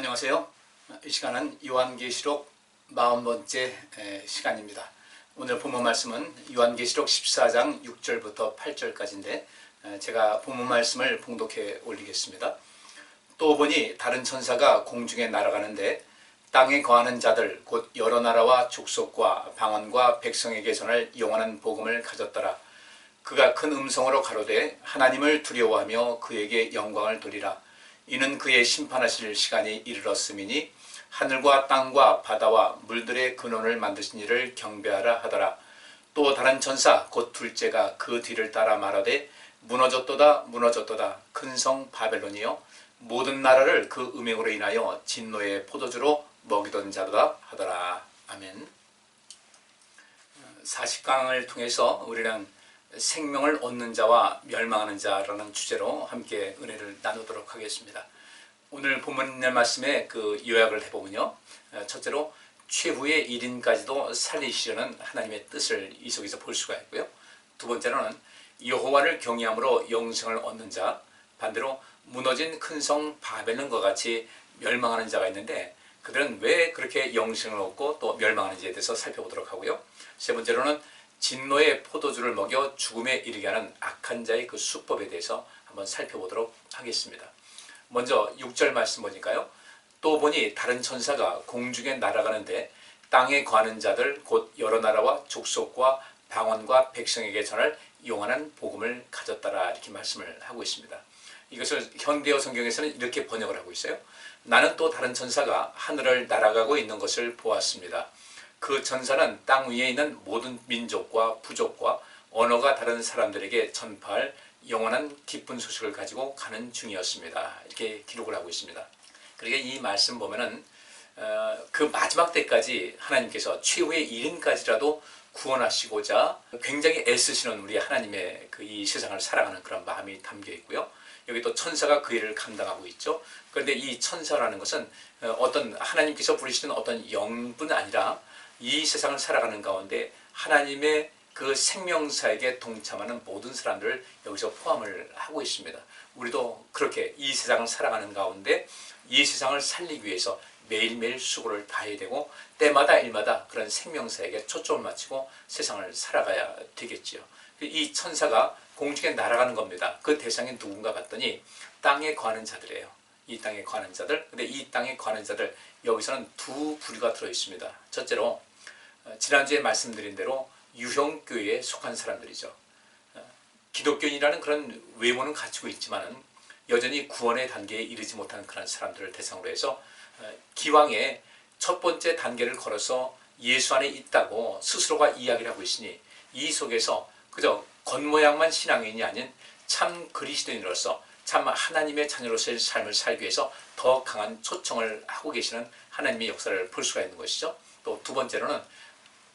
안녕하세요. 이 시간은 요한계시록 40번째 시간입니다. 오늘 본문 말씀은 요한계시록 14장 6절부터 8절까지인데 제가 본문 말씀을 봉독해 올리겠습니다. 또 보니 다른 천사가 공중에 날아가는데 땅에 거하는 자들 곧 여러 나라와 족속과 방언과 백성에게 전할 영원한 복음을 가졌더라. 그가 큰 음성으로 가로되 하나님을 두려워하며 그에게 영광을 돌리라. 이는 그의 심판하실 시간이 이르렀음이니 하늘과 땅과 바다와 물들의 근원을 만드신 이를 경배하라 하더라. 또 다른 천사 곧 둘째가 그 뒤를 따라 말하되 무너졌도다 무너졌도다 큰 성 바벨론이여 모든 나라를 그 음행으로 인하여 진노의 포도주로 먹이던 자도다 하더라. 아멘. 40강을 통해서 우리는 생명을 얻는 자와 멸망하는 자라는 주제로 함께 은혜를 나누도록 하겠습니다. 오늘 본문 말씀에 그 요약을 해보면요, 첫째로 최후의 1인까지도 살리시려는 하나님의 뜻을 이 속에서 볼 수가 있고요. 두 번째로는 여호와를 경외함으로 영생을 얻는 자, 반대로 무너진 큰 성 바벨론과 같이 멸망하는 자가 있는데 그들은 왜 그렇게 영생을 얻고 또 멸망하는지에 대해서 살펴보도록 하고요. 세 번째로는 진노의 포도주를 먹여 죽음에 이르게 하는 악한 자의 그 수법에 대해서 한번 살펴보도록 하겠습니다. 먼저 6절 말씀 보니까요. 또 보니 다른 천사가 공중에 날아가는데 땅에 거하는 자들 곧 여러 나라와 족속과 방언과 백성에게 전할 영원한 복음을 가졌더라 이렇게 말씀을 하고 있습니다. 이것을 현대어 성경에서는 이렇게 번역을 하고 있어요. 나는 또 다른 천사가 하늘을 날아가고 있는 것을 보았습니다. 그 천사는 땅 위에 있는 모든 민족과 부족과 언어가 다른 사람들에게 전파할 영원한 기쁜 소식을 가지고 가는 중이었습니다. 이렇게 기록을 하고 있습니다. 그러니까 이 말씀 보면은 그 마지막 때까지 하나님께서 최후의 1인까지라도 구원하시고자 굉장히 애쓰시는 우리 하나님의 그 이 세상을 사랑하는 그런 마음이 담겨 있고요. 여기 또 천사가 그 일을 감당하고 있죠. 그런데 이 천사라는 것은 어떤 하나님께서 부르시는 어떤 영뿐 아니라 이 세상을 살아가는 가운데 하나님의 그 생명사에게 동참하는 모든 사람들을 여기서 포함을 하고 있습니다. 우리도 그렇게 이 세상을 살아가는 가운데 이 세상을 살리기 위해서 매일매일 수고를 다해야 되고 때마다 일마다 그런 생명사에게 초점을 맞추고 세상을 살아가야 되겠지요. 이 천사가 공중에 날아가는 겁니다. 그 대상이 누군가 봤더니 땅에 거하는 자들이에요. 이 땅에 거하는 자들. 근데 이 땅에 거하는 자들 여기서는 두 부류가 들어 있습니다. 첫째로 지난주에 말씀드린 대로 유형교회에 속한 사람들이죠. 기독교인이라는 그런 외모는 갖추고 있지만 여전히 구원의 단계에 이르지 못한 그런 사람들을 대상으로 해서 기왕에 첫 번째 단계를 걸어서 예수 안에 있다고 스스로가 이야기를 하고 있으니 이 속에서 그저 겉모양만 신앙인이 아닌 참 그리스도인으로서 참 하나님의 자녀로서의 삶을 살기 위해서 더 강한 초청을 하고 계시는 하나님의 역사를 볼 수가 있는 것이죠. 또 두 번째로는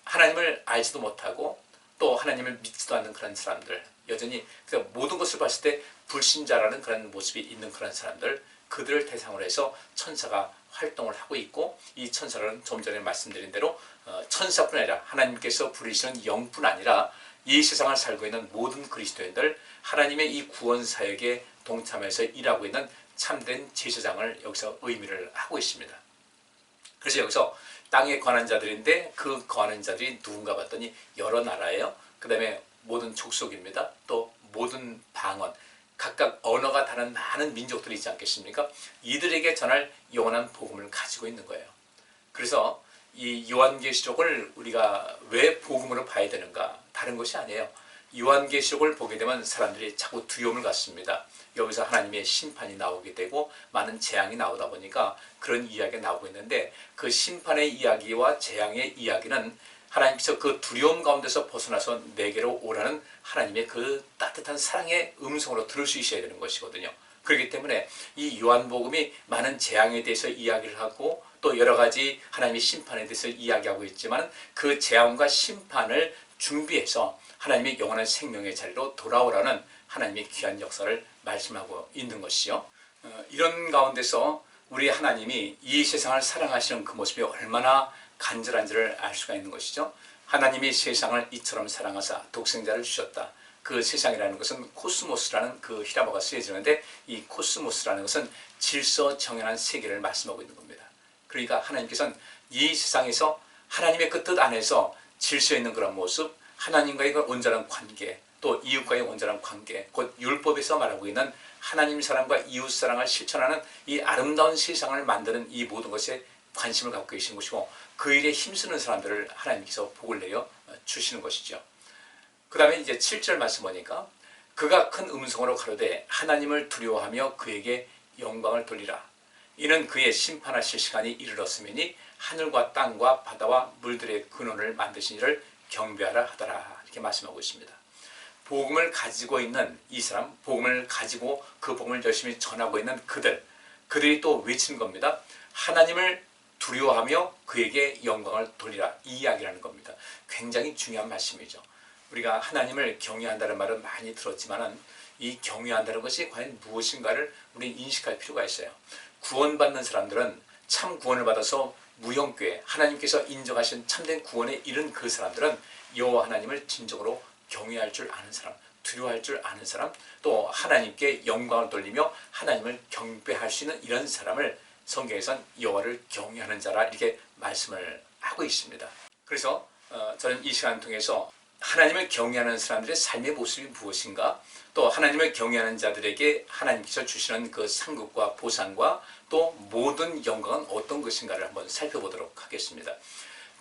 하나님을 알지도 못하고 또 하나님을 믿지도 않는 그런 사람들, 여전히 모든 것을 봤을 때 불신자라는 그런 모습이 있는 그런 사람들, 그들을 대상으로 해서 천사가 활동을 하고 있고, 이 천사는 좀 전에 말씀드린 대로 천사뿐 아니라 하나님께서 부르시는 영뿐 아니라 이 세상을 살고 있는 모든 그리스도인들, 하나님의 이 구원 사역에 동참해서 일하고 있는 참된 제사장을 여기서 의미를 하고 있습니다. 그래서 여기서 땅에 관한 자들인데 그 관한 자들이 누군가 봤더니 여러 나라예요. 그 다음에 모든 족속입니다. 또 모든 방언, 각각 언어가 다른 많은 민족들이 있지 않겠습니까? 이들에게 전할 영원한 복음을 가지고 있는 거예요. 그래서 이 요한계시록을 우리가 왜 복음으로 봐야 되는가? 다른 것이 아니에요. 요한계시록을 보게 되면 사람들이 자꾸 두려움을 갖습니다. 여기서 하나님의 심판이 나오게 되고 많은 재앙이 나오다 보니까 그런 이야기가 나오고 있는데 그 심판의 이야기와 재앙의 이야기는 하나님께서 그 두려움 가운데서 벗어나서 내게로 오라는 하나님의 그 따뜻한 사랑의 음성으로 들을 수 있어야 되는 것이거든요. 그렇기 때문에 이 요한복음이 많은 재앙에 대해서 이야기를 하고 또 여러 가지 하나님의 심판에 대해서 이야기하고 있지만 그 재앙과 심판을 준비해서 하나님의 영원한 생명의 자리로 돌아오라는 하나님의 귀한 역사를 말씀하고 있는 것이죠. 이런 가운데서 우리 하나님이 이 세상을 사랑하시는 그 모습이 얼마나 간절한지를 알 수가 있는 것이죠. 하나님이 세상을 이처럼 사랑하사 독생자를 주셨다. 그 세상이라는 것은 코스모스라는 그 히라보가 쓰여지는데 이 코스모스라는 것은 질서 정연한 세계를 말씀하고 있는 겁니다. 그러니까 하나님께서는 이 세상에서 하나님의 그 뜻 안에서 질서 있는 그런 모습, 하나님과의 그 온전한 관계, 또 이웃과의 온전한 관계, 곧 율법에서 말하고 있는 하나님 사랑과 이웃 사랑을 실천하는 이 아름다운 세상을 만드는 이 모든 것에 관심을 갖고 계신 것이고 그 일에 힘쓰는 사람들을 하나님께서 복을 내려 주시는 것이죠. 그 다음에 이제 7절 말씀 보니까 그가 큰 음성으로 가로되 하나님을 두려워하며 그에게 영광을 돌리라. 이는 그의 심판하실 시간이 이르렀으니 하늘과 땅과 바다와 물들의 근원을 만드신 이를 경배하라 하더라. 이렇게 말씀하고 있습니다. 복음을 가지고 있는 이 사람, 복음을 가지고 그 복음을 열심히 전하고 있는 그들이 또 외치는 겁니다. 하나님을 두려워하며 그에게 영광을 돌리라. 이 이야기라는 겁니다. 굉장히 중요한 말씀이죠. 우리가 하나님을 경외한다는 말을 많이 들었지만 이 경외한다는 것이 과연 무엇인가를 우리 인식할 필요가 있어요. 구원받는 사람들은 참 구원을 받아서 무형궤 하나님께서 인정하신 참된 구원에 이른 그 사람들은 여호와 하나님을 진정으로 경외할 줄 아는 사람, 두려워할 줄 아는 사람, 또 하나님께 영광을 돌리며 하나님을 경배할 수 있는 이런 사람을 성경에선 여호와를 경외하는 자라 이렇게 말씀을 하고 있습니다. 그래서 저는 이 시간 통해서 하나님을 경외하는 사람들의 삶의 모습이 무엇인가, 또 하나님을 경외하는 자들에게 하나님께서 주시는 그 상급과 보상과 또 모든 영광은 어떤 것인가를 한번 살펴보도록 하겠습니다.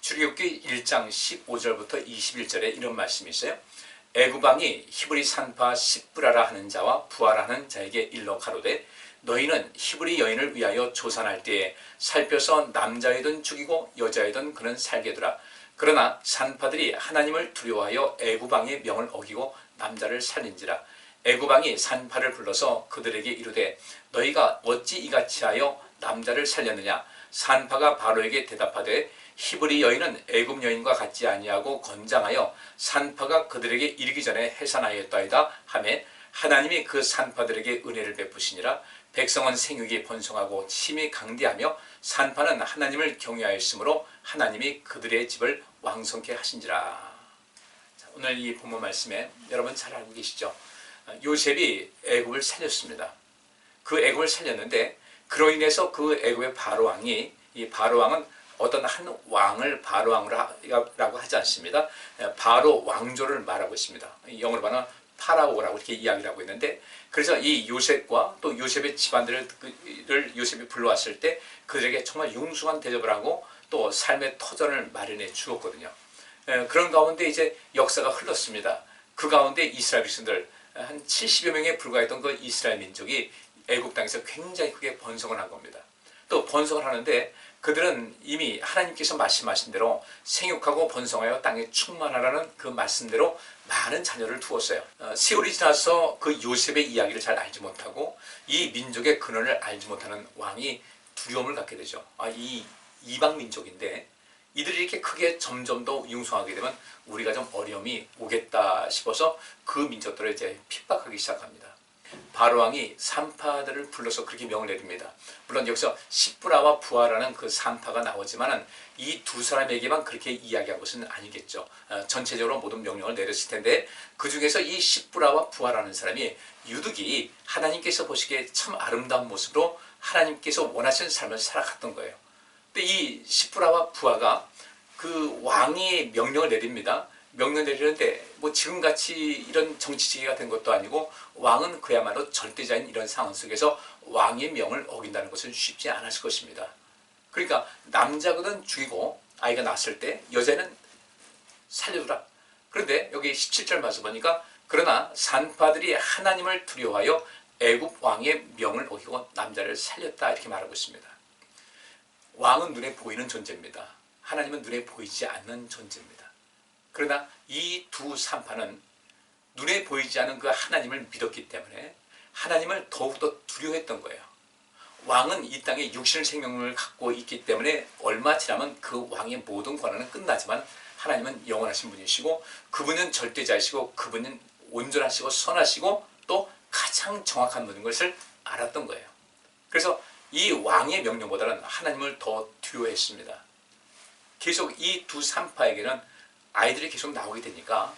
출애굽기 1장 15절부터 21절에 이런 말씀이 있어요. 애굽 왕이 히브리 산파 십브라라 하는 자와 부하라 하는 자에게 일러 가로되 너희는 히브리 여인을 위하여 조산할 때에 살펴서 남자이든 죽이고 여자이든 그는 살게 두라. 그러나 산파들이 하나님을 두려워하여 애굽 왕의 명을 어기고 남자를 살린지라. 애굽 왕이 산파를 불러서 그들에게 이르되 너희가 어찌 이같이 하여 남자를 살렸느냐. 산파가 바로에게 대답하되 히브리 여인은 애굽 여인과 같지 아니하고 건장하여 산파가 그들에게 이르기 전에 해산하였다이다 하매 하나님이 그 산파들에게 은혜를 베푸시니라. 백성은 생육이 번성하고 힘이 강대하며 산파는 하나님을 경외하였으므로 하나님이 그들의 집을 왕성케 하신지라. 자, 오늘 이 본문 말씀에 여러분 잘 알고 계시죠? 요셉이 애굽을 살렸습니다. 그 애굽을 살렸는데 그로 인해서 그 애굽의 바로왕이, 이 바로왕은 어떤 한 왕을 바로왕이라고 하지 않습니다. 바로 왕조를 말하고 있습니다. 영어로 말하면 파라오라고 이렇게 이야기를 하고 있는데, 그래서 이 요셉과 또 요셉의 집안들을 요셉이 불러왔을 때 그들에게 정말 융숭한 대접을 하고 또 삶의 터전을 마련해 주었거든요. 그런 가운데 이제 역사가 흘렀습니다. 그 가운데 이스라엘 백성들 한 70여 명에 불과했던 그 이스라엘 민족이 애굽 땅에서 굉장히 크게 번성을 한 겁니다. 또 번성을 하는데 그들은 이미 하나님께서 말씀하신 대로 생육하고 번성하여 땅에 충만하라는 그 말씀대로 많은 자녀를 두었어요. 세월이 지나서 그 요셉의 이야기를 잘 알지 못하고 이 민족의 근원을 알지 못하는 왕이 두려움을 갖게 되죠. 이 이방 민족인데 이들이 이렇게 크게 점점 더 융성하게 되면 우리가 좀 어려움이 오겠다 싶어서 그 민족들을 이제 핍박하기 시작합니다. 바로왕이 산파들을 불러서 그렇게 명을 내립니다. 물론 여기서 십브라와 부하라는 그 산파가 나오지만은 이 두 사람에게만 그렇게 이야기한 것은 아니겠죠. 전체적으로 모든 명령을 내렸을 텐데 그 중에서 이 십브라와 부하라는 사람이 유득이 하나님께서 보시기에 참 아름다운 모습으로 하나님께서 원하시는 삶을 살아갔던 거예요. 근데 이 십브라와 부하가 그 왕이 명령을 내립니다. 명령 내리는데 뭐 지금같이 이런 정치지기가 된 것도 아니고 왕은 그야말로 절대자인 이런 상황 속에서 왕의 명을 어긴다는 것은 쉽지 않았을 것입니다. 그러니까 남자거든 죽이고 아이가 낳았을 때 여자는 살려두라. 그런데 여기 17절 말씀 보니까 그러나 산파들이 하나님을 두려워하여 애굽 왕의 명을 어기고 남자를 살렸다 이렇게 말하고 있습니다. 왕은 눈에 보이는 존재입니다. 하나님은 눈에 보이지 않는 존재입니다. 그러나 이 두 산파는 눈에 보이지 않는 그 하나님을 믿었기 때문에 하나님을 더욱더 두려워했던 거예요. 왕은 이 땅에 육신의 생명을 갖고 있기 때문에 얼마 지나면 그 왕의 모든 권한은 끝나지만 하나님은 영원하신 분이시고 그분은 절대자이시고 그분은 온전하시고 선하시고 또 가장 정확한 모든 것을 알았던 거예요. 그래서 이 왕의 명령보다는 하나님을 더 두려워했습니다. 계속 이 두 산파에게는 아이들이 계속 나오게 되니까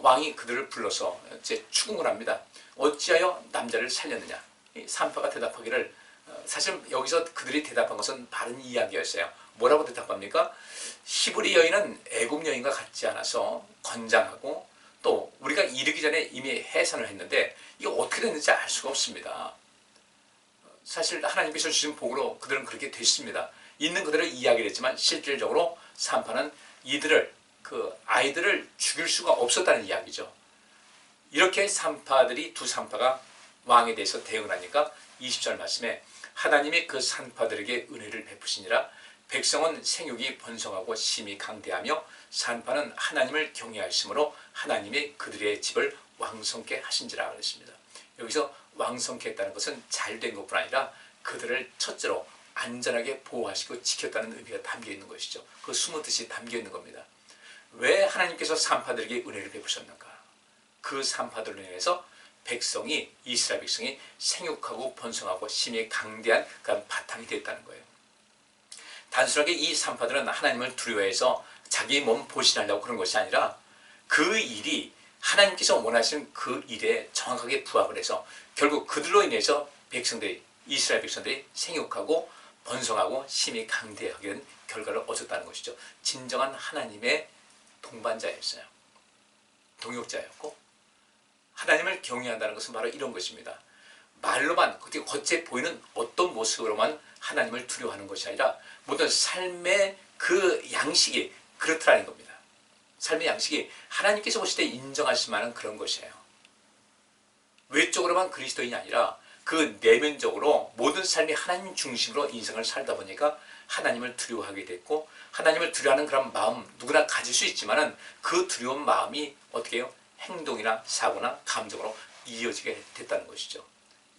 왕이 그들을 불러서 이제 추궁을 합니다. 어찌하여 남자를 살렸느냐? 이 산파가 대답하기를, 사실 여기서 그들이 대답한 것은 바른 이야기였어요. 뭐라고 대답합니까? 히브리 여인은 애굽 여인과 같지 않아서 건장하고 또 우리가 이르기 전에 이미 해산을 했는데 이거 어떻게 됐는지 알 수가 없습니다. 사실 하나님께서 주신 복으로 그들은 그렇게 됐습니다. 있는 그대로 이야기를 했지만 실질적으로 산파는 이들을, 그 아이들을 죽일 수가 없었다는 이야기죠. 이렇게 산파들이, 두 산파가 왕에 대해서 대응을 하니까 20절 말씀에 하나님이 그 산파들에게 은혜를 베푸시니라. 백성은 생육이 번성하고 심히 강대하며 산파는 하나님을 경외하심으로 하나님이 그들의 집을 왕성케 하신지라 그랬습니다. 여기서 왕성케 했다는 것은 잘된 것뿐 아니라 그들을 첫째로 안전하게 보호하시고 지켰다는 의미가 담겨 있는 것이죠. 그 숨은 뜻이 담겨 있는 겁니다. 왜 하나님께서 산파들에게 은혜를 베푸셨는가? 그 산파들로 인해서 백성이, 이스라엘 백성이 생육하고 번성하고 심히 강대한 그런 바탕이 됐다는 거예요. 단순하게 이 산파들은 하나님을 두려워해서 자기 몸 보신하려고 그런 것이 아니라 그 일이 하나님께서 원하시는 그 일에 정확하게 부합을 해서 결국 그들로 인해서 백성들이, 이스라엘 백성들이 생육하고 번성하고 심히 강대하게 된 결과를 얻었다는 것이죠. 진정한 하나님의 동반자였어요. 동역자였고, 하나님을 경외한다는 것은 바로 이런 것입니다. 말로만, 겉에 보이는 어떤 모습으로만 하나님을 두려워하는 것이 아니라 모든 삶의 그 양식이 그렇다는 겁니다. 삶의 양식이 하나님께서 보실 때 인정하실 만한 그런 것이에요. 외적으로만 그리스도인이 아니라 그 내면적으로 모든 삶이 하나님 중심으로 인생을 살다 보니까 하나님을 두려워하게 됐고, 하나님을 두려워하는 그런 마음 누구나 가질 수 있지만은 그 두려운 마음이 어떻게 해요? 행동이나 사고나 감정으로 이어지게 됐다는 것이죠.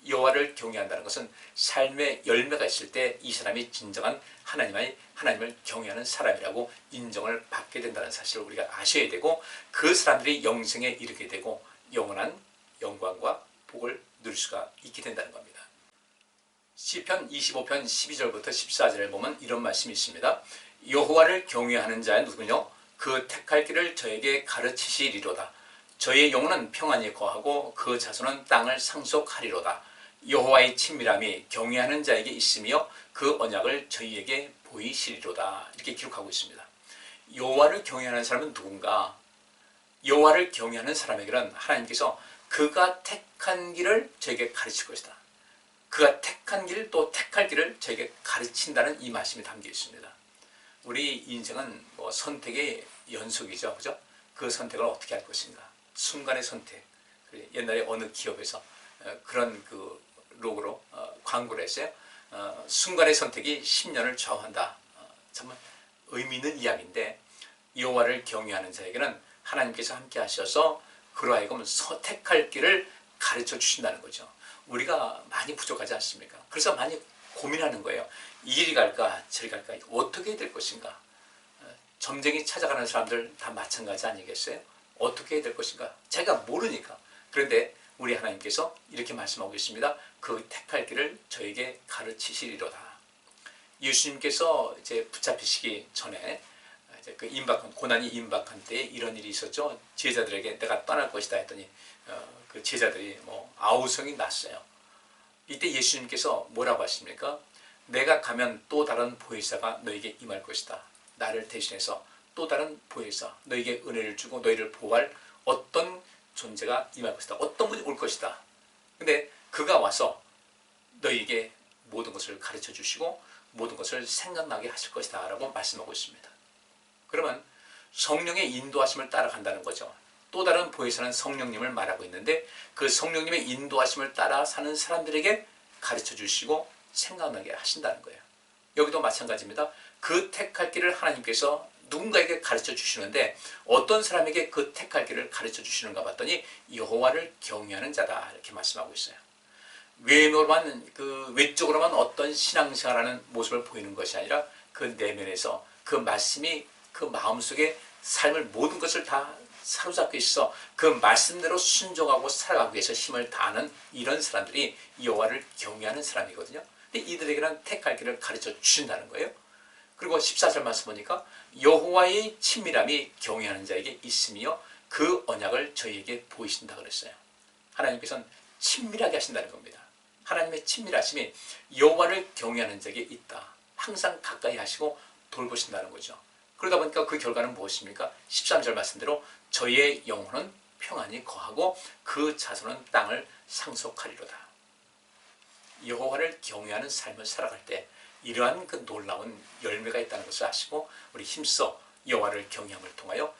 여호와를 경외한다는 것은 삶의 열매가 있을 때 이 사람이 진정한 하나님을 경외하는 사람이라고 인정을 받게 된다는 사실을 우리가 아셔야 되고, 그 사람들이 영생에 이르게 되고 영원한 영광과 복을 누릴 수가 있게 된다는 겁니다. 시편 25편 12절부터 14절에 보면 이런 말씀이 있습니다. 여호와를 경외하는 자는 누구뇨? 그 택할 길을 저에게 가르치시리로다. 저의 영혼은 평안히 거하고 그 자손은 땅을 상속하리로다. 여호와의 친밀함이 경외하는 자에게 있으며 그 언약을 저희에게 보이시리로다. 이렇게 기록하고 있습니다. 여호와를 경외하는 사람은 누군가? 여호와를 경외하는 사람에게는 하나님께서 그가 택한 길을 저에게 가르칠 것이다. 그가 택한 길, 또 택할 길을 저에게 가르친다는 이 말씀이 담겨 있습니다. 우리 인생은 선택의 연속이죠, 그죠? 그 선택을 어떻게 할 것인가? 순간의 선택. 옛날에 어느 기업에서 그런 그 로고로 광고를 했어요. 순간의 선택이 10년을 좌우한다. 정말 의미 있는 이야기인데, 여호와를 경외하는 자에게는 하나님께서 함께 하셔서 그로 하여금 선택할 길을 가르쳐 주신다는 거죠. 우리가 많이 부족하지 않습니까? 그래서 많이 고민하는 거예요. 이리 갈까 저리 갈까 어떻게 될 것인가. 점쟁이 찾아가는 사람들 다 마찬가지 아니겠어요? 어떻게 해야 될 것인가 자기가 모르니까. 그런데 우리 하나님께서 이렇게 말씀하고 있습니다. 그 택할 길을 저에게 가르치시리로다. 예수님께서 이제 붙잡히시기 전에 이제 그 고난이 임박한 때에 이런 일이 있었죠. 제자들에게 내가 떠날 것이다 했더니 그 제자들이 아우성이 났어요. 이때 예수님께서 뭐라고 하십니까? 내가 가면 또 다른 보혜사가 너에게 임할 것이다. 나를 대신해서 또 다른 보혜사, 너에게 은혜를 주고 너희를 보호할 어떤 존재가 임할 것이다. 어떤 분이 올 것이다. 근데 그가 와서 너희에게 모든 것을 가르쳐 주시고 모든 것을 생각나게 하실 것이다 라고 말씀하고 있습니다. 그러면 성령의 인도하심을 따라간다는 거죠. 또 다른 보혜사는 성령님을 말하고 있는데 그 성령님의 인도하심을 따라 사는 사람들에게 가르쳐 주시고 생각나게 하신다는 거예요. 여기도 마찬가지입니다. 그 택할 길을 하나님께서 누군가에게 가르쳐 주시는데 어떤 사람에게 그 택할 길을 가르쳐 주시는가 봤더니 여호와를 경외하는 자다 이렇게 말씀하고 있어요. 외적으로만 어떤 신앙생활하는 모습을 보이는 것이 아니라 그 내면에서 그 말씀이 그 마음속에 삶을 모든 것을 다 사로잡고 있어 그 말씀대로 순종하고 살아가기 위해서 힘을 다하는 이런 사람들이 여호와를 경외하는 사람이거든요. 근데 이들에게는 택할 길을 가르쳐 주신다는 거예요. 그리고 14절 말씀 보니까 여호와의 친밀함이 경외하는 자에게 있으며 그 언약을 저희에게 보이신다 그랬어요. 하나님께서는 친밀하게 하신다는 겁니다. 하나님의 친밀하심이 여호와를 경외하는 적이 있다. 항상 가까이 하시고 돌보신다는 거죠. 그러다 보니까 그 결과는 무엇입니까? 13절 말씀대로 저희의 영혼은 평안히 거하고 그 자손은 땅을 상속하리로다. 여호와를 경외하는 삶을 살아갈 때 이러한 그 놀라운 열매가 있다는 것을 아시고 우리 힘써 여호와를 경외함을 통하여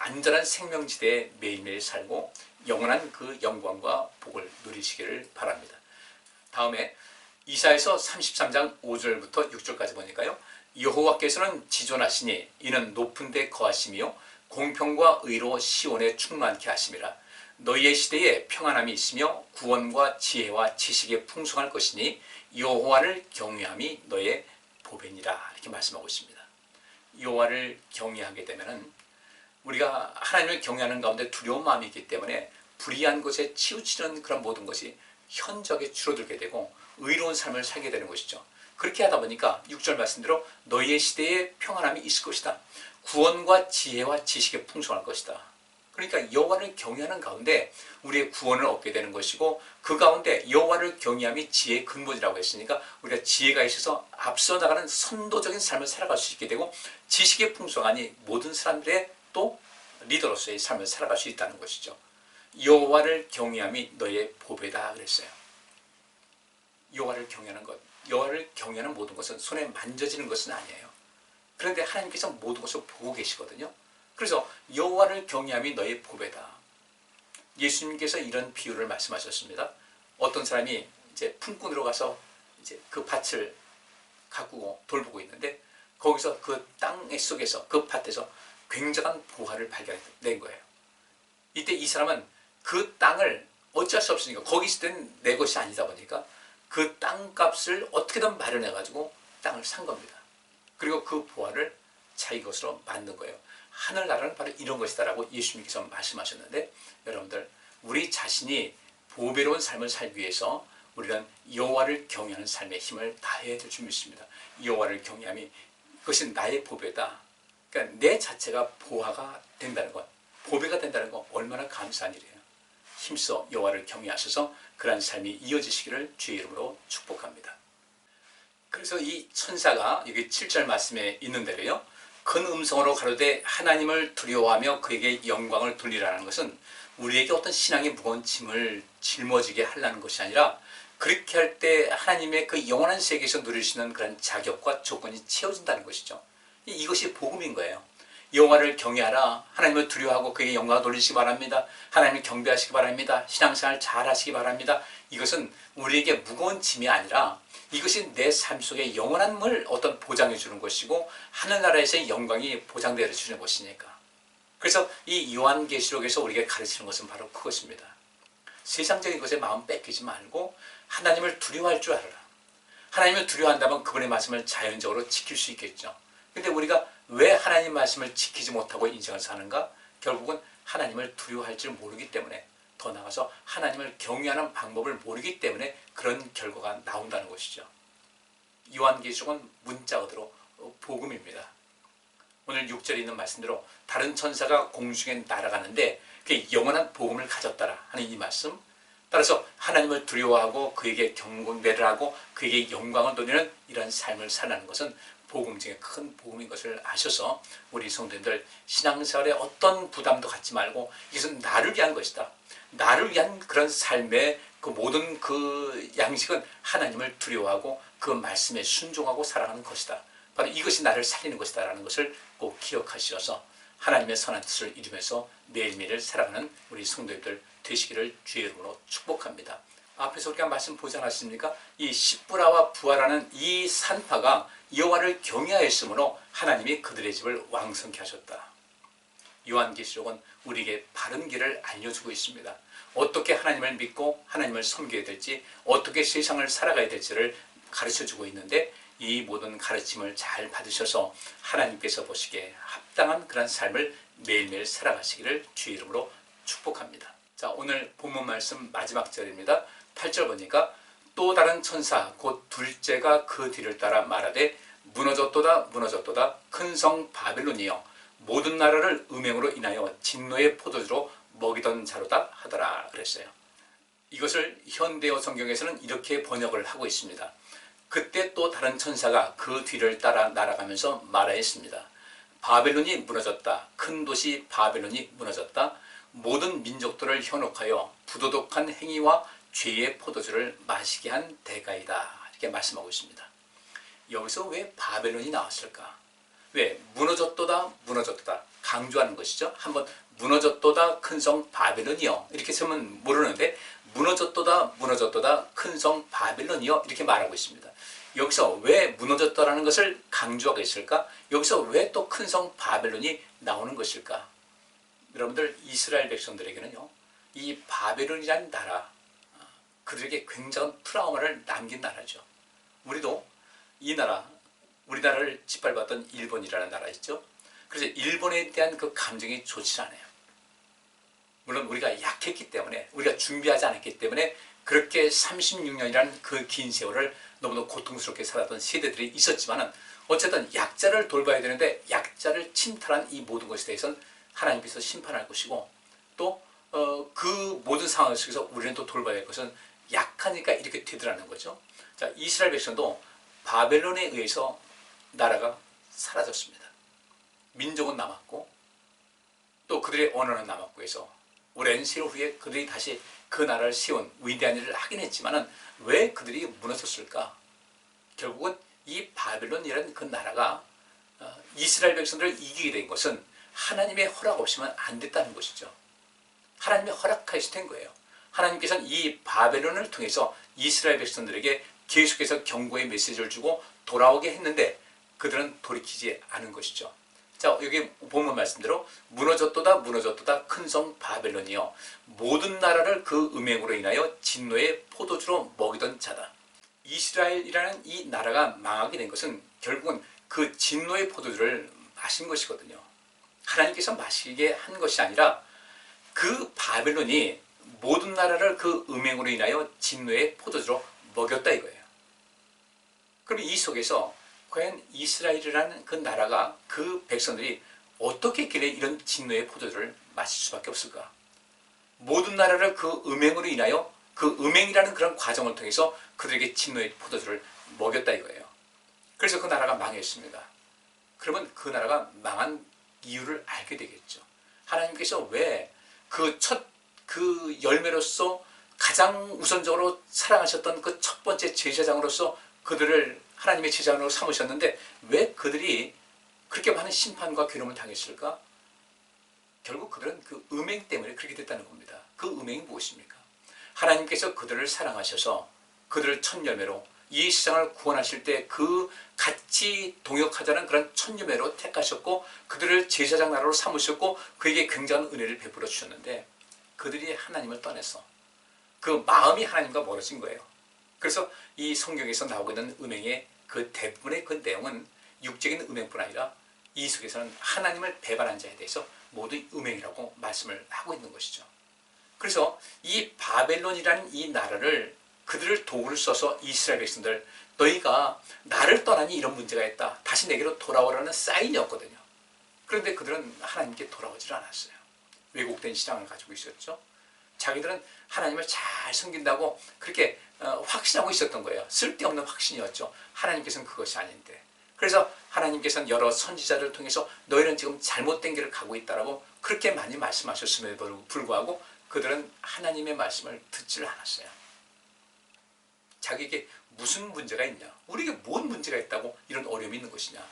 안전한 생명지대에 매일매일 살고 영원한 그 영광과 복을 누리시기를 바랍니다. 다음에 이사야서 33장 5절부터 6절까지 보니까요. 여호와께서는 지존하시니 이는 높은 데 거하심이요 공평과 의로 시온에 충만케 하심이라. 너희의 시대에 평안함이 있으며 구원과 지혜와 지식에 풍성할 것이니 여호와를 경외함이 너의 보배니라. 이렇게 말씀하고 있습니다. 여호와를 경외하게 되면은 우리가 하나님을 경외하는 가운데 두려운 마음이 있기 때문에 불의한 것에 치우치는 그런 모든 것이 현저하게 줄어들게 되고 의로운 삶을 살게 되는 것이죠. 그렇게 하다 보니까 6절 말씀대로 너희의 시대에 평안함이 있을 것이다. 구원과 지혜와 지식에 풍성할 것이다. 그러니까 여호와를 경외하는 가운데 우리의 구원을 얻게 되는 것이고 그 가운데 여호와를 경외함이 지혜의 근본이라고 했으니까 우리가 지혜가 있어서 앞서 나가는 선도적인 삶을 살아갈 수 있게 되고 지식의 풍성하니 모든 사람들의 또 리더로서의 삶을 살아갈 수 있다는 것이죠. 여호와를 경외함이 너의 보배다 그랬어요. 여호와를 경외하는 것, 여호와를 경외하는 모든 것은 손에 만져지는 것은 아니에요. 그런데 하나님께서 모든 것을 보고 계시거든요. 그래서 여호와를 경외함이 너의 보배다. 예수님께서 이런 비유를 말씀하셨습니다. 어떤 사람이 이제 품꾼으로 가서 이제 그 밭을 가꾸고 돌보고 있는데 거기서 그 땅 속에서 그 밭에서 굉장한 보화를 발견된 거예요. 이때 이 사람은 그 땅을 어쩔 수 없으니까 거기 있을 때는 내 것이 아니다 보니까 그 땅값을 어떻게든 마련해 가지고 땅을 산 겁니다. 그리고 그 보화를 자기 것으로 만든 거예요. 하늘나라는 바로 이런 것이다라고 예수님께서 말씀하셨는데 여러분들 우리 자신이 보배로운 삶을 살기 위해서 우리는 여호와를 경외하는 삶의 힘을 다해야 될 줄 믿습니다. 여호와를 경외함이 그것이 나의 보배다. 그러니까 내 자체가 보화가 된다는 것, 보배가 된다는 것 얼마나 감사한 일이에요. 힘써 여호와를 경외하셔서 그러한 삶이 이어지시기를 주의 이름으로 축복합니다. 그래서 이 천사가 여기 7절 말씀에 있는 대로요. 큰 음성으로 가로되 하나님을 두려워하며 그에게 영광을 돌리라는 것은 우리에게 어떤 신앙의 무거운 짐을 짊어지게 하려는 것이 아니라 그렇게 할 때 하나님의 그 영원한 세계에서 누릴 수 있는 그런 자격과 조건이 채워진다는 것이죠. 이것이 복음인 거예요. 여호와를 경외하라. 하나님을 두려워하고 그에게 영광을 돌리시기 바랍니다. 하나님을 경배하시기 바랍니다. 신앙생활 잘 하시기 바랍니다. 이것은 우리에게 무거운 짐이 아니라 이것이 내 삶 속에 영원함을 어떤 보장해 주는 것이고 하늘나라에서의 영광이 보장되어 주는 것이니까. 그래서 이 요한계시록에서 우리에게 가르치는 것은 바로 그것입니다. 세상적인 것에 마음 뺏기지 말고 하나님을 두려워할 줄 알아라. 하나님을 두려워한다면 그분의 말씀을 자연적으로 지킬 수 있겠죠. 근데 우리가 왜 하나님 말씀을 지키지 못하고 인생을 사는가? 결국은 하나님을 두려워할 줄 모르기 때문에 더 나아가서 하나님을 경외하는 방법을 모르기 때문에 그런 결과가 나온다는 것이죠. 요한계시록은 문자 그대로 복음입니다. 오늘 6절에 있는 말씀대로 다른 천사가 공중에 날아가는데 그게 영원한 복음을 가졌다라 하는 이 말씀, 따라서 하나님을 두려워하고 그에게 경배를 하고 그에게 영광을 돌리는 이런 삶을 살라는 것은 복음 중에 큰 복음인 것을 아셔서 우리 성도님들 신앙생활에 어떤 부담도 갖지 말고 이것은 나를 위한 것이다. 나를 위한 그런 삶의 그 모든 그 양식은 하나님을 두려워하고 그 말씀에 순종하고 살아가는 것이다. 바로 이것이 나를 살리는 것이다 라는 것을 꼭 기억하셔서 하나님의 선한 뜻을 이루면서 매일매일 살아가는 우리 성도님들 되시기를 주의 이름으로 축복합니다. 앞에서 우리가 말씀 보지 않았습니까? 이 십부라와 부하라는 이 산파가 여호와를 경외하였으므로 하나님이 그들의 집을 왕성케 하셨다. 요한계시록은 우리에게 바른 길을 알려주고 있습니다. 어떻게 하나님을 믿고 하나님을 섬겨야 될지, 어떻게 세상을 살아가야 될지를 가르쳐주고 있는데 이 모든 가르침을 잘 받으셔서 하나님께서 보시기에 합당한 그런 삶을 매일매일 살아가시기를 주의 이름으로 축복합니다. 자, 오늘 본문 말씀 마지막 절입니다. 8절 보니까 또 다른 천사 곧 둘째가 그 뒤를 따라 말하되 무너졌도다 무너졌도다 큰 성 바벨론이여 모든 나라를 음행으로 인하여 진노의 포도주로 먹이던 자로다 하더라 그랬어요. 이것을 현대어 성경에서는 이렇게 번역을 하고 있습니다. 그때 또 다른 천사가 그 뒤를 따라 날아가면서 말하였습니다. 바벨론이 무너졌다. 큰 도시 바벨론이 무너졌다. 모든 민족들을 현혹하여 부도덕한 행위와 죄의 포도주를 마시게 한 대가이다. 이렇게 말씀하고 있습니다. 여기서 왜 바벨론이 나왔을까? 왜 무너졌도다 무너졌도다 강조하는 것이죠. 한번 무너졌도다 큰 성 바벨론이요 이렇게 쓰면 모르는데 무너졌도다 무너졌도다 큰 성 바벨론이요 이렇게 말하고 있습니다. 여기서 왜 무너졌다라는 것을 강조하고 있을까? 여기서 왜 또 큰 성 바벨론이 나오는 것일까? 여러분들 이스라엘 백성들에게는요 이 바벨론이라는 나라 그들에게 굉장한 트라우마를 남긴 나라죠. 우리도 이 나라 우리나라를 짓밟았던 일본이라는 나라 있죠. 그래서 일본에 대한 그 감정이 좋지 않아요. 물론 우리가 약했기 때문에 우리가 준비하지 않았기 때문에 그렇게 36년이라는 그 긴 세월을 너무도 고통스럽게 살았던 세대들이 있었지만 어쨌든 약자를 돌봐야 되는데 약자를 침탈한 이 모든 것에 대해서는 하나님께서 심판할 것이고 또 그 모든 상황 속에서 우리는 또 돌봐야 할 것은 약하니까 이렇게 되더라는 거죠. 자, 이스라엘 백성도 바벨론에 의해서 나라가 사라졌습니다. 민족은 남았고 또 그들의 언어는 남았고 해서 오랜 세월 후에 그들이 다시 그 나라를 세운 위대한 일을 하긴 했지만 왜 그들이 무너졌을까? 결국은 이 바벨론이라는 그 나라가 이스라엘 백성들을 이기게 된 것은 하나님의 허락 없이는 안 됐다는 것이죠. 하나님의 허락하에서 된 거예요. 하나님께서는 이 바벨론을 통해서 이스라엘 백성들에게 계속해서 경고의 메시지를 주고 돌아오게 했는데 그들은 돌이키지 않은 것이죠. 자, 여기 본문 말씀대로 무너졌도다 무너졌도다 큰 성 바벨론이요 모든 나라를 그 음행으로 인하여 진노의 포도주로 먹이던 자다. 이스라엘이라는 이 나라가 망하게 된 것은 결국은 그 진노의 포도주를 마신 것이거든요. 하나님께서 마시게 한 것이 아니라 그 바벨론이 모든 나라를 그 음행으로 인하여 진노의 포도주로 먹였다 이거예요. 그럼 이 속에서 과연 이스라엘이라는 그 나라가 그 백성들이 어떻게 했길래 이런 진노의 포도주를 마실 수밖에 없을까? 모든 나라를 그 음행으로 인하여 그 음행이라는 그런 과정을 통해서 그들에게 진노의 포도주를 먹였다 이거예요. 그래서 그 나라가 망했습니다. 그러면 그 나라가 망한 이유를 알게 되겠죠. 하나님께서 왜 그 열매로서 가장 우선적으로 사랑하셨던 그 첫 번째 제사장으로서 그들을 하나님의 제사장으로 삼으셨는데 왜 그들이 그렇게 많은 심판과 괴로움을 당했을까? 결국 그들은 그 음행 때문에 그렇게 됐다는 겁니다. 그 음행이 무엇입니까? 하나님께서 그들을 사랑하셔서 그들을 첫 열매로 이 세상을 구원하실 때 그 같이 동역하자는 그런 첫 열매로 택하셨고 그들을 제사장 나라로 삼으셨고 그에게 굉장한 은혜를 베풀어 주셨는데 그들이 하나님을 떠나서 그 마음이 하나님과 멀어진 거예요. 그래서 이 성경에서 나오고 있는 음행의 그 대부분의 그 내용은 육적인 음행뿐 아니라 이 속에서는 하나님을 배반한 자에 대해서 모두 음행이라고 말씀을 하고 있는 것이죠. 그래서 이 바벨론이라는 이 나라를 그들을 도구를 써서 이스라엘 백성들 너희가 나를 떠나니 이런 문제가 있다. 다시 내게로 돌아오라는 사인이었거든요. 그런데 그들은 하나님께 돌아오질 않았어요. 왜곡된 신앙을 가지고 있었죠. 자기들은 하나님을 잘 섬긴다고 그렇게 확신하고 있었던 거예요. 쓸데없는 확신이었죠. 하나님께서는 그것이 아닌데. 그래서 하나님께서는 여러 선지자를 통해서 너희는 지금 잘못된 길을 가고 있다라고 그렇게 많이 말씀하셨음에도 불구하고 그들은 하나님의 말씀을 듣질 않았어요. 자기에게 무슨 문제가 있냐? 우리에게 뭔 문제가 있다고 이런 어려움이 있는 것이냐?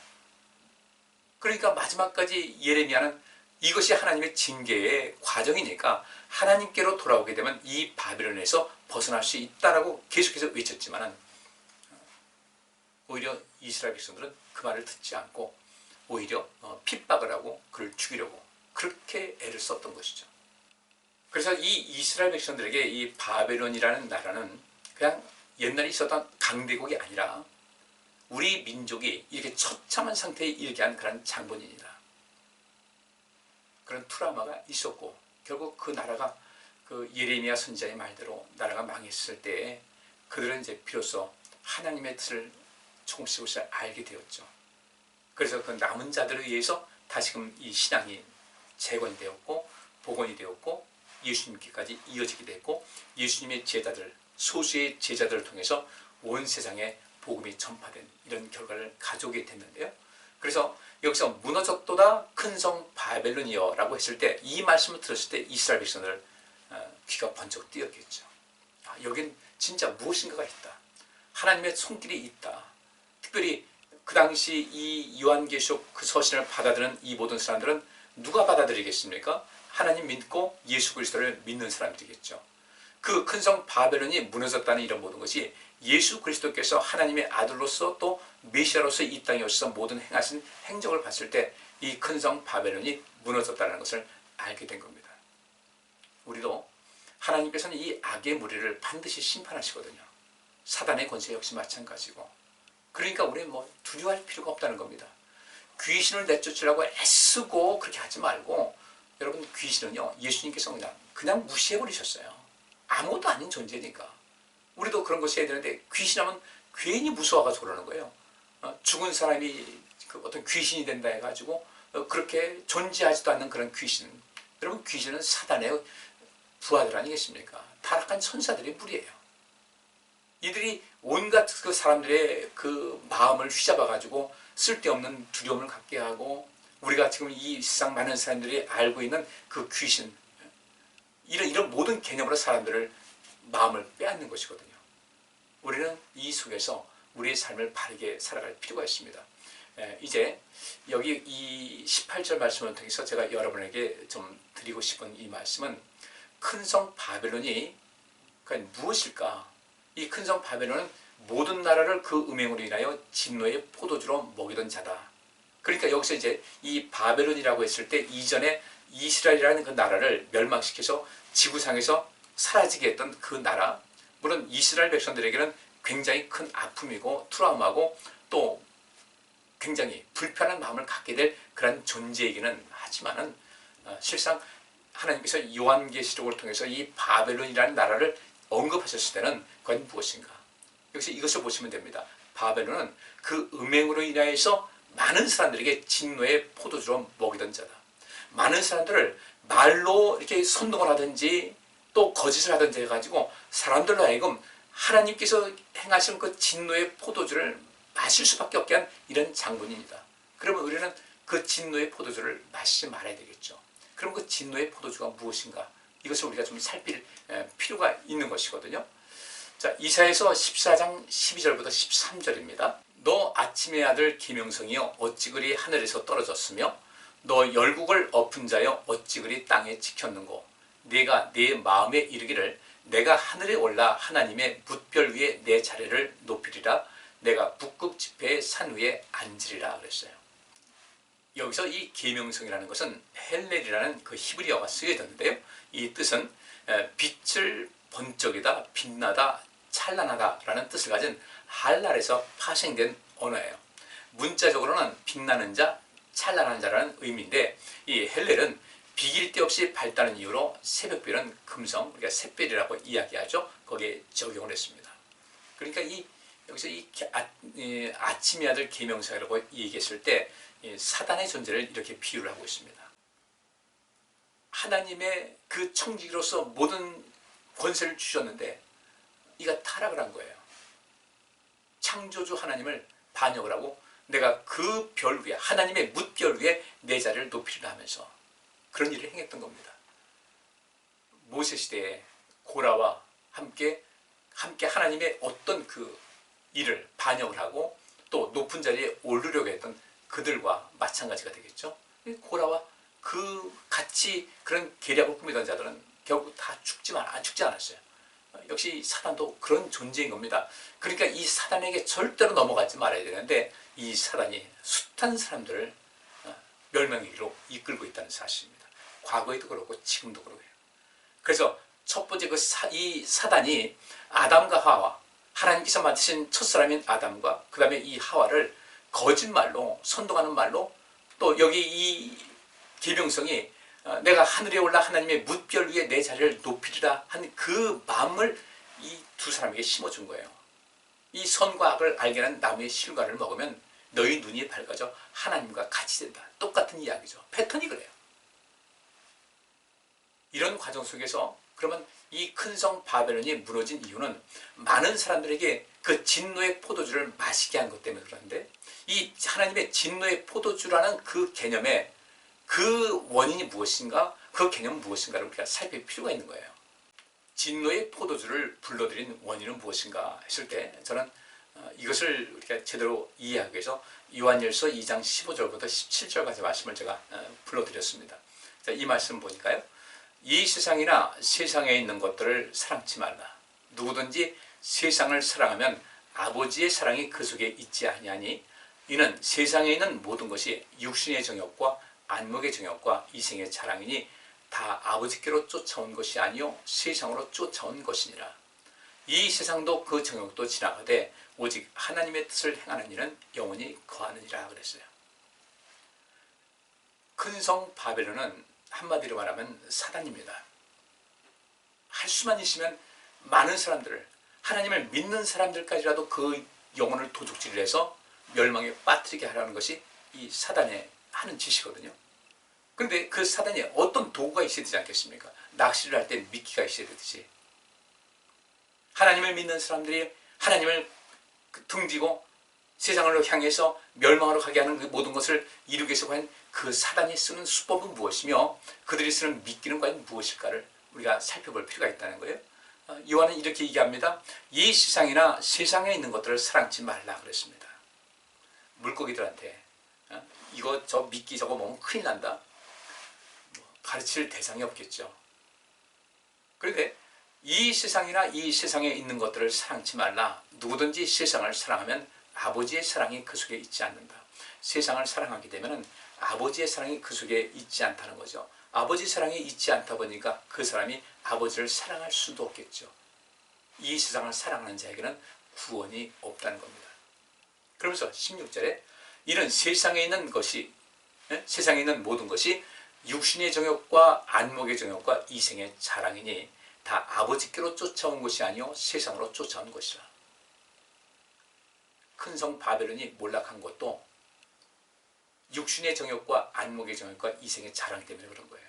그러니까 마지막까지 예레미야는 이것이 하나님의 징계의 과정이니까 하나님께로 돌아오게 되면 이 바벨론에서 벗어날 수 있다라고 계속해서 외쳤지만은 오히려 이스라엘 백성들은 그 말을 듣지 않고 오히려 핍박을 하고 그를 죽이려고 그렇게 애를 썼던 것이죠. 그래서 이 이스라엘 백성들에게 이 바벨론이라는 나라는 그냥 옛날에 있었던 강대국이 아니라 우리 민족이 이렇게 처참한 상태에 이르게 한 그런 장본인이다. 그런 트라우마가 있었고 결국 그 나라가 그 예레미야 선지자의 말대로 나라가 망했을 때 그들은 이제 비로소 하나님의 뜻을 조금씩 알게 되었죠. 그래서 그 남은 자들에 의해서 다시금 이 신앙이 재건이 되었고 복원이 되었고 예수님께까지 이어지게 됐고 예수님의 제자들, 소수의 제자들을 통해서 온 세상에 복음이 전파된 이런 결과를 가져오게 됐는데요. 그래서 여기서 무너졌도다 큰 성 바벨론이여 라고 했을 때 이 말씀을 들었을 때 이스라엘 백성들 귀가 번쩍 뜨였겠죠. 여긴 진짜 무엇인가가 있다. 하나님의 손길이 있다. 특별히 그 당시 이 요한계시록 그 서신을 받아들이는 이 모든 사람들은 누가 받아들이겠습니까? 하나님 믿고 예수 그리스도를 믿는 사람들이겠죠. 그 큰 성 바벨론이 무너졌다는 이런 모든 것이 예수 그리스도께서 하나님의 아들로서 또 메시아로서 이 땅에 오셔서 모든 행하신 행적을 봤을 때 이 큰 성 바벨론이 무너졌다는 것을 알게 된 겁니다. 우리도 하나님께서는 이 악의 무리를 반드시 심판하시거든요. 사단의 권세 역시 마찬가지고. 그러니까 우리는 두려워할 필요가 없다는 겁니다. 귀신을 내쫓으려고 애쓰고 그렇게 하지 말고, 여러분, 귀신은요 예수님께서 그냥 무시해버리셨어요. 아무것도 아닌 존재니까. 우리도 그런 것이 해야 되는데 귀신하면 괜히 무서워가지고 그러는 거예요. 죽은 사람이 어떤 귀신이 된다 해가지고 그렇게 존재하지도 않는 그런 귀신. 여러분, 귀신은 사단의 부하들 아니겠습니까? 타락한 천사들의 무리예요. 이들이 온갖 그 사람들의 그 마음을 휘잡아가지고 쓸데없는 두려움을 갖게 하고, 우리가 지금 이 세상 많은 사람들이 알고 있는 그 귀신, 이런 모든 개념으로 사람들을 마음을 빼앗는 것이거든요. 우리는 이 속에서 우리의 삶을 바르게 살아갈 필요가 있습니다. 이제 여기 이 18절 말씀을 통해서 제가 여러분에게 좀 드리고 싶은 이 말씀은 큰 성 바벨론이 무엇일까? 이 큰 성 바벨론은 모든 나라를 그 음행으로 인하여 진노의 포도주로 먹이던 자다. 그러니까 여기서 이제 이 바벨론이라고 했을 때 이전에 이스라엘이라는 그 나라를 멸망시켜서 지구상에서 사라지게 했던 그 나라, 물론 이스라엘 백성들에게는 굉장히 큰 아픔이고 트라우마고 또 굉장히 불편한 마음을 갖게 될 그런 존재이기는 하지만은 실상 하나님께서 요한계시록을 통해서 이 바벨론이라는 나라를 언급하셨을 때는 그건 무엇인가? 여기서 이것을 보시면 됩니다. 바벨론은 그 음행으로 인하여서 많은 사람들에게 진노의 포도주로 먹이던 자다. 많은 사람들을 말로 이렇게 선동을 하든지 또 거짓을 하든지 해가지고 사람들로 하여금 하나님께서 행하신 그 진노의 포도주를 마실 수밖에 없게 한 이런 장본입니다. 그러면 우리는 그 진노의 포도주를 마시지 말아야 되겠죠. 그럼 그 진노의 포도주가 무엇인가? 이것을 우리가 좀 살필 필요가 있는 것이거든요. 자, 이사야서 14장 12절부터 13절입니다. 너 아침의 아들 기명성이여 어찌 그리 하늘에서 떨어졌으며 너 열국을 엎은 자여 어찌 그리 땅에 지켰는고 네가 네 마음에 이르기를 내가 하늘에 올라 하나님의 뭇별 위에 내 자리를 높이리라 내가 북극 지폐의 산 위에 앉으리라 그랬어요. 여기서 이 계명성이라는 것은 헬렐이라는 그 히브리어가 쓰여졌는데요. 이 뜻은 빛을 번쩍이다, 빛나다, 찬란하다 라는 뜻을 가진 할랄에서 파생된 언어예요. 문자적으로는 빛나는 자, 찬란한 자라는 의미인데 이 헬렐은 비길 데 없이 밝다는 이유로 새벽별은 금성, 우리가 샛별이라고 이야기하죠. 거기에 적용을 했습니다. 그러니까 여기서 아침의 아들 계명성이라고 얘기했을 때 사단의 존재를 이렇게 비유를 하고 있습니다. 하나님의 그 청지기로서 모든 권세를 주셨는데 이가 타락을 한 거예요. 창조주 하나님을 반역을 하고 내가 그 별 위에 하나님의 뭇별 위에 내 자리를 높이리라 하면서 그런 일을 행했던 겁니다. 모세 시대에 고라와 함께 하나님의 어떤 그 일을 반역을 하고 또 높은 자리에 오르려고 했던 그들과 마찬가지가 되겠죠. 고라와 그 같이 그런 계략을 꾸미던 자들은 결국 다 죽지 않았어요. 역시 사단도 그런 존재인 겁니다. 그러니까 이 사단에게 절대로 넘어가지 말아야 되는데 이 사단이 숱한 사람들을 멸망의 길로 이끌고 있다는 사실입니다. 과거에도 그렇고 지금도 그러고요. 그래서 첫 번째 이 사단이 아담과 하와, 하나님께서 만드신 첫사람인 아담과 그 다음에 이 하와를 거짓말로 선동하는 말로 또 여기 이 계명성이 내가 하늘에 올라 하나님의 뭇별 위에 내 자리를 높이리라 한 그 마음을 이 두 사람에게 심어준 거예요. 이 선과 악을 알게 하는 나무의 실과를 먹으면 너희 눈이 밝아져 하나님과 같이 된다. 똑같은 이야기죠. 패턴이 그래요. 이런 과정 속에서 그러면 이 큰 성 바벨론이 무너진 이유는 많은 사람들에게 그 진노의 포도주를 마시게 한 것 때문에 그런데, 이 하나님의 진노의 포도주라는 그 개념에 그 원인이 무엇인가, 그 개념은 무엇인가를 우리가 살필 필요가 있는 거예요. 진노의 포도주를 불러들인 원인은 무엇인가 했을 때 저는 이것을 우리가 제대로 이해하기 위해서 요한일서 2장 15절부터 17절까지 말씀을 제가 불러드렸습니다. 자, 이 말씀 보니까요. 이 세상이나 세상에 있는 것들을 사랑치 말라. 누구든지 세상을 사랑하면 아버지의 사랑이 그 속에 있지 아니하니 이는 세상에 있는 모든 것이 육신의 정욕과 안목의 정욕과 이생의 자랑이니 다 아버지께로 쫓아온 것이 아니요 세상으로 쫓아온 것이니라. 이 세상도 그 정욕도 지나가되 오직 하나님의 뜻을 행하는 이는 영원히 거하느니라 그랬어요. 큰 성 바벨론은 한마디로 말하면 사단입니다. 할 수만 있으면 많은 사람들을, 하나님을 믿는 사람들까지라도 그 영혼을 도둑질을 해서 멸망에 빠뜨리게 하라는 것이 이 사단의 하는 짓이거든요. 그런데 그 사단이 어떤 도구가 있어야 되지 않겠습니까? 낚시를 할 때 미끼가 있어야 되듯이 하나님을 믿는 사람들이 하나님을 등지고 세상을 향해서 멸망으로 가게 하는 그 모든 것을 이루기 위해서 과연 그 사단이 쓰는 수법은 무엇이며 그들이 쓰는 미끼는 과연 무엇일까를 우리가 살펴볼 필요가 있다는 거예요. 요한은 이렇게 얘기합니다. 이 세상이나 세상에 있는 것들을 사랑치 말라 그랬습니다. 물고기들한테 이거 저 미끼 저거 먹으면 큰일 난다. 가르칠 대상이 없겠죠. 그런데 이 세상이나 이 세상에 있는 것들을 사랑치 말라. 누구든지 세상을 사랑하면 아버지의 사랑이 그 속에 있지 않는다. 세상을 사랑하게 되면 아버지의 사랑이 그 속에 있지 않다는 거죠. 아버지 사랑이 있지 않다 보니까 그 사람이 아버지를 사랑할 수도 없겠죠. 이 세상을 사랑하는 자에게는 구원이 없다는 겁니다. 그러면서 16절에 이는 세상에 있는 것이, 세상에 있는 모든 것이 육신의 정욕과 안목의 정욕과 이생의 자랑이니 다 아버지께로 쫓아온 것이 아니요 세상으로 쫓아온 것이라. 큰 성 바벨론이 몰락한 것도 육신의 정욕과 안목의 정욕과 이생의 자랑 때문에 그런 거예요.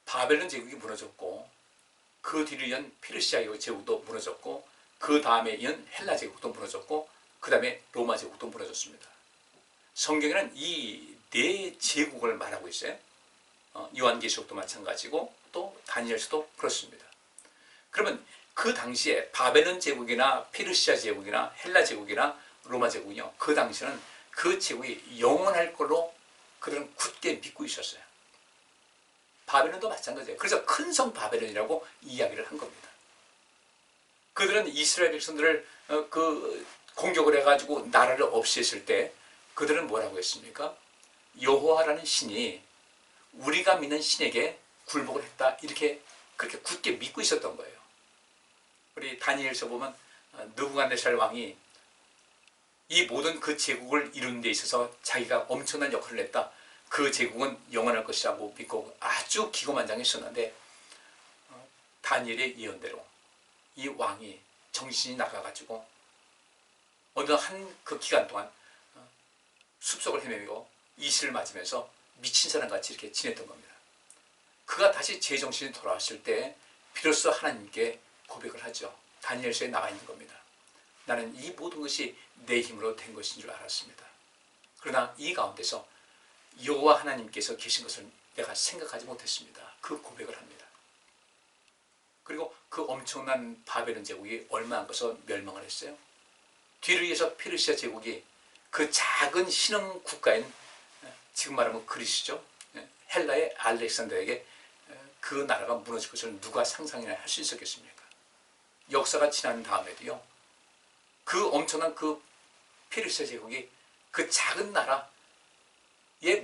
바벨론 제국이 무너졌고 그 뒤를 이은 페르시아 제국도 무너졌고 그 다음에 이은 헬라 제국도 무너졌고 그 다음에 로마 제국도 무너졌습니다. 성경에는 이 네 제국을 말하고 있어요. 요한계시록도 마찬가지고 또 다니엘서도 그렇습니다. 그러면 그 당시에 바벨론 제국이나 페르시아 제국이나 헬라 제국이나 로마 제국이요, 그 당시에는 그 제국이 영원할 걸로 그들은 굳게 믿고 있었어요. 바벨론도 마찬가지예요. 그래서 큰 성 바벨론이라고 이야기를 한 겁니다. 그들은 이스라엘 백성들을 공격을 해가지고 나라를 없애했을 때 그들은 뭐라고 했습니까? 여호와라는 신이 우리가 믿는 신에게 굴복을 했다. 이렇게 그렇게 굳게 믿고 있었던 거예요. 우리 다니엘서 보면 느부갓네살 왕이 이 모든 그 제국을 이루는 데 있어서 자기가 엄청난 역할을 했다. 그 제국은 영원할 것이라고 믿고 아주 기고만장했었는데 다니엘의 예언대로 이 왕이 정신이 나가가지고 어느 한 그 기간 동안 숲속을 헤매고 이슬을 맞으면서 미친 사람같이 이렇게 지냈던 겁니다. 그가 다시 제정신이 돌아왔을 때 비로소 하나님께 고백을 하죠. 다니엘서에 나와 있는 겁니다. 나는 이 모든 것이 내 힘으로 된 것인 줄 알았습니다. 그러나 이 가운데서 여호와 하나님께서 계신 것을 내가 생각하지 못했습니다. 그 고백을 합니다. 그리고 그 엄청난 바벨론 제국이 얼마 안 가서 멸망을 했어요. 뒤를 이어서 페르시아 제국이 그 작은 신흥 국가인 지금 말하면 그리스죠. 헬라의 알렉산더에게 그 나라가 무너질 것을 누가 상상이나 할 수 있었겠습니까? 역사가 지난 다음에도요. 그 엄청난 그 페르시아 제국이 그 작은 나라에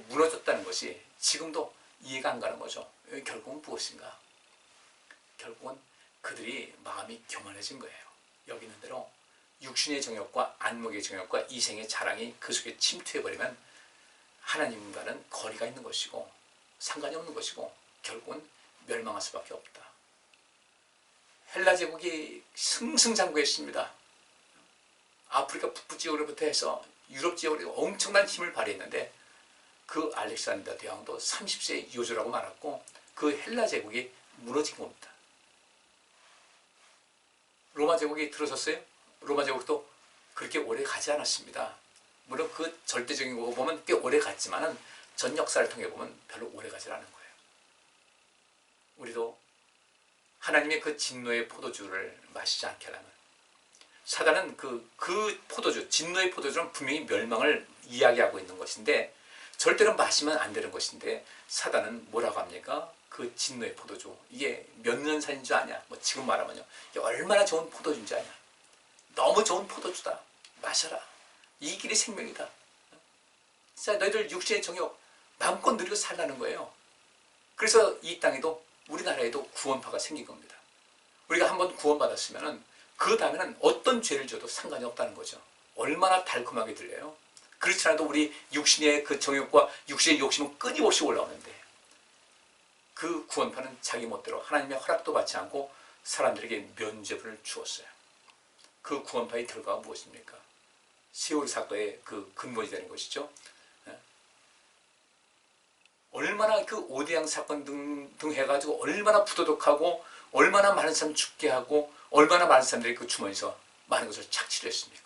무너졌다는 것이 지금도 이해가 안 가는 거죠. 결국은 무엇인가? 결국은 그들이 마음이 교만해진 거예요. 여기 있는 대로 육신의 정욕과 안목의 정욕과 이생의 자랑이 그 속에 침투해버리면 하나님과는 거리가 있는 것이고 상관이 없는 것이고 결국은 멸망할 수밖에 없다. 헬라 제국이 승승장구했습니다. 아프리카 북부 지역으로부터 해서 유럽 지역으로 엄청난 힘을 발휘했는데 그 알렉산더 대왕도 30세에 요절하고 말았고 그 헬라 제국이 무너진 겁니다. 로마 제국이 들어섰어요? 로마 제국도 그렇게 오래 가지 않았습니다. 물론 그 절대적인 거 보면 꽤 오래 갔지만은 전 역사를 통해 보면 별로 오래 가지 않은 거예요. 우리도 하나님의 그 진노의 포도주를 마시지 않게 하려면 사단은 그 포도주, 진노의 포도주는 분명히 멸망을 이야기하고 있는 것인데 절대로 마시면 안 되는 것인데 사단은 뭐라고 합니까? 그 진노의 포도주, 이게 몇 년산인 줄 아냐? 뭐 지금 말하면요, 이게 얼마나 좋은 포도주인 줄 아냐? 너무 좋은 포도주다. 마셔라. 이 길이 생명이다. 자, 너희들 육신의 정욕 마음껏 누리고 살라는 거예요. 그래서 이 땅에도 우리나라에도 구원파가 생긴 겁니다. 우리가 한번 구원받았으면 그 다음에는 어떤 죄를 져도 상관이 없다는 거죠. 얼마나 달콤하게 들려요. 그렇지 않아도 우리 육신의 그 정욕과 육신의 욕심은 끊임없이 올라오는데 그 구원파는 자기 멋대로 하나님의 허락도 받지 않고 사람들에게 면죄부를 주었어요. 그 구원파의 결과가 무엇입니까? 세월 사건의 그 근본이 되는 것이죠. 얼마나 그 오대양 사건 등 해가지고 얼마나 부도덕하고 얼마나 많은 사람 죽게 하고 얼마나 많은 사람들이 그 주머니에서 많은 것을 착취를 했습니까?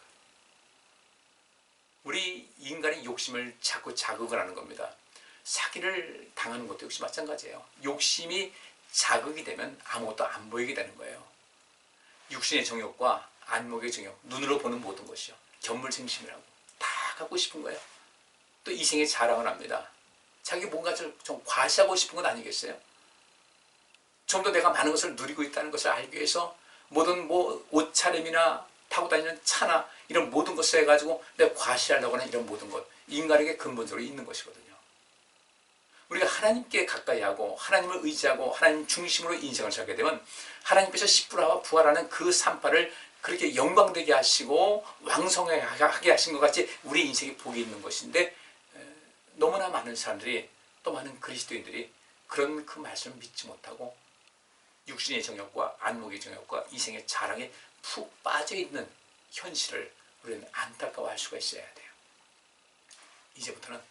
우리 인간의 욕심을 자꾸 자극을 하는 겁니다. 사기를 당하는 것도 역시 마찬가지예요. 욕심이 자극이 되면 아무것도 안 보이게 되는 거예요. 육신의 정욕과 안목의 정욕, 눈으로 보는 모든 것이요, 견물생심이라고 다 갖고 싶은 거예요. 또 이생의 자랑을 합니다. 자기 뭔가 좀 과시하고 싶은 건 아니겠어요? 좀 더 내가 많은 것을 누리고 있다는 것을 알기 위해서 모든 뭐 옷차림이나 타고 다니는 차나 이런 모든 것을 해가지고 내가 과시하려고 하는 이런 모든 것, 인간에게 근본적으로 있는 것이거든요. 우리가 하나님께 가까이 하고 하나님을 의지하고 하나님 중심으로 인생을 살게 되면 하나님께서 십부라와 부활하는 그 산파를 그렇게 영광되게 하시고 왕성하게 하신 것 같이 우리 인생에 복이 있는 것인데, 너무나 많은 사람들이, 또 많은 그리스도인들이 그런 그 말씀을 믿지 못하고 육신의 정욕과 안목의 정욕과 이생의 자랑에 푹 빠져있는 현실을 우리는 안타까워할 수가 있어야 돼요. 이제부터는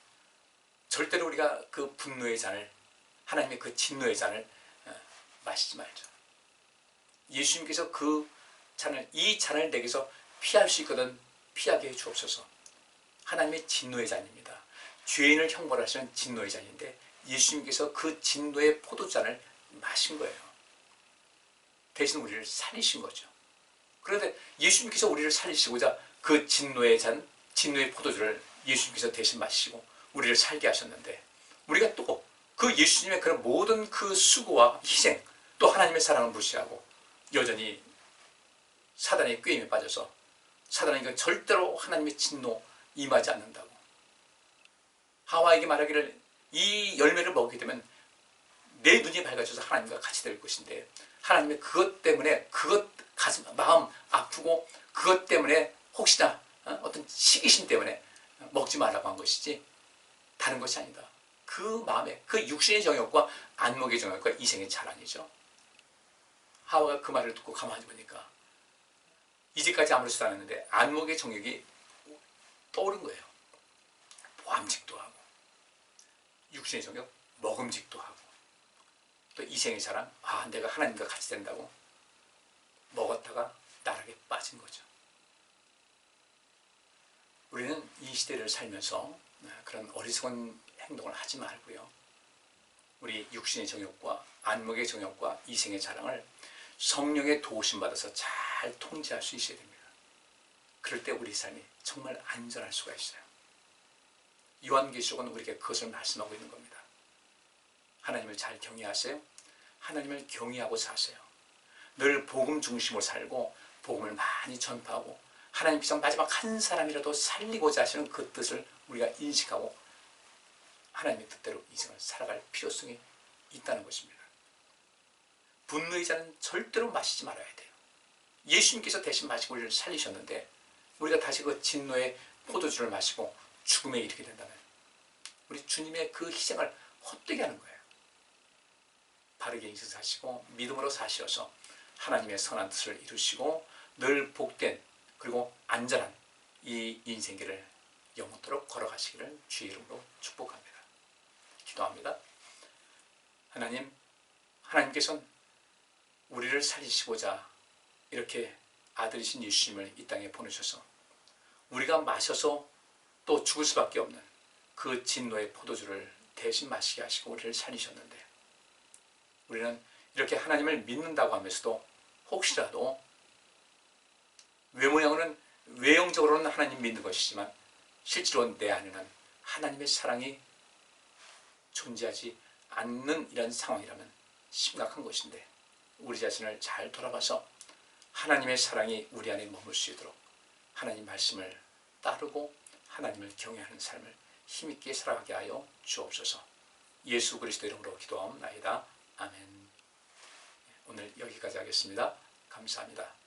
절대로 우리가 그 분노의 잔을, 하나님의 그 진노의 잔을 마시지 말죠. 예수님께서 그 잔을, 이 잔을 내게서 피할 수 있거든 피하게 해 주옵소서. 하나님의 진노의 잔입니다. 죄인을 형벌하시는 진노의 잔인데 예수님께서 그 진노의 포도잔을 마신 거예요. 대신 우리를 살리신 거죠. 그런데 예수님께서 우리를 살리시고자 그 진노의 잔, 진노의 포도주를 예수님께서 대신 마시고 우리를 살게 하셨는데, 우리가 또 그 예수님의 그런 모든 그 수고와 희생, 또 하나님의 사랑을 무시하고 여전히 사단의 꾀임에 빠져서 사단에게 절대로 하나님의 진노 임하지 않는다고. 하와에게 말하기를 이 열매를 먹게 되면 내 눈이 밝아져서 하나님과 같이 될 것인데, 하나님의 그것 때문에 그것 가슴 마음 아프고 그것 때문에 혹시나 어떤 시기심 때문에 먹지 말라고 한 것이지 다른 것이 아니다. 그 마음에 그 육신의 정욕과 안목의 정욕과 이생의 자랑이죠. 하와가 그 말을 듣고 가만히 보니까 이제까지 아무렇지도 않았는데 안목의 정욕이 떠오른 거예요. 보암직도 하고 육신의 정욕 먹음직도 하고 또 이생의 자랑, 내가 하나님과 같이 된다고 먹었다가 나락에 빠진 거죠. 우리는 이 시대를 살면서 그런 어리석은 행동을 하지 말고요, 우리 육신의 정욕과 안목의 정욕과 이생의 자랑을 성령의 도우심 받아서 잘 통제할 수 있어야 됩니다. 그럴 때 우리 삶이 정말 안전할 수가 있어요. 요한계시록은 우리에게 그것을 말씀하고 있는 겁니다. 하나님을 잘 경외하세요. 하나님을 경외하고 사세요. 늘 복음 중심으로 살고 복음을 많이 전파하고 하나님께서 마지막 한 사람이라도 살리고자 하시는 그 뜻을 우리가 인식하고 하나님의 뜻대로 인생을 살아갈 필요성이 있다는 것입니다. 분노의 잔은 절대로 마시지 말아야 돼요. 예수님께서 대신 마시고 우리를 살리셨는데 우리가 다시 그 진노의 포도주를 마시고 죽음에 이르게 된다면 우리 주님의 그 희생을 헛되게 하는 거예요. 바르게 인생 사시고 믿음으로 사시어서 하나님의 선한 뜻을 이루시고 늘 복된 그리고 안전한 인생 길을 영원토록 걸어가시기를 주의 이름으로 축복합니다. 기도합니다. 하나님께서는 우리를 살리시고자 이렇게 아들이신 예수님을 이 땅에 보내셔서 우리가 마셔서 또 죽을 수밖에 없는 그 진노의 포도주를 대신 마시게 하시고 우리를 살리셨는데, 우리는 이렇게 하나님을 믿는다고 하면서도 혹시라도 외형적으로는 하나님 믿는 것이지만 실제로 내 안에는 하나님의 사랑이 존재하지 않는 이런 상황이라면 심각한 것인데, 우리 자신을 잘 돌아봐서 하나님의 사랑이 우리 안에 머물 수 있도록 하나님 말씀을 따르고 하나님을 경외하는 삶을 힘있게 살아가게 하여 주옵소서. 예수 그리스도 이름으로 기도하옵나이다. 아멘. 오늘 여기까지 하겠습니다. 감사합니다.